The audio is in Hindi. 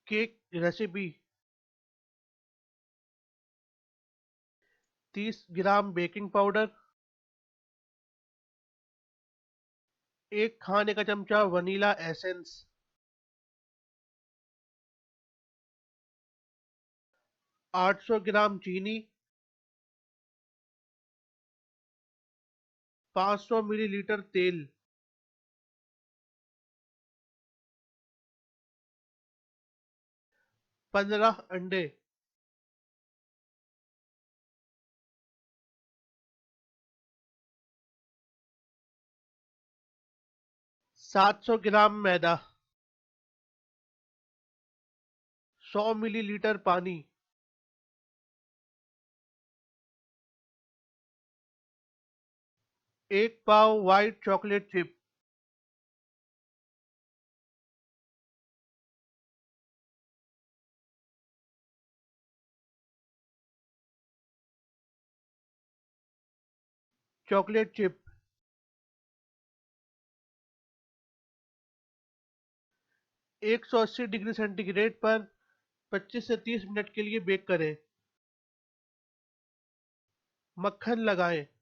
Cake recipe. 30 ग्राम बेकिंग पाउडर, 1 खाने का चमचा वनीला एसेंस, 800 ग्राम चीनी, 500 मिलीलीटर तेल, 15 अंडे, 700 ग्राम मैदा, 100 मिलीलीटर पानी, 1 पाव white chocolate chip, chocolate chip. 180 degree centigrade पर 25 से 30 मिनट के लिए बेक करें। मक्खन लगाएं।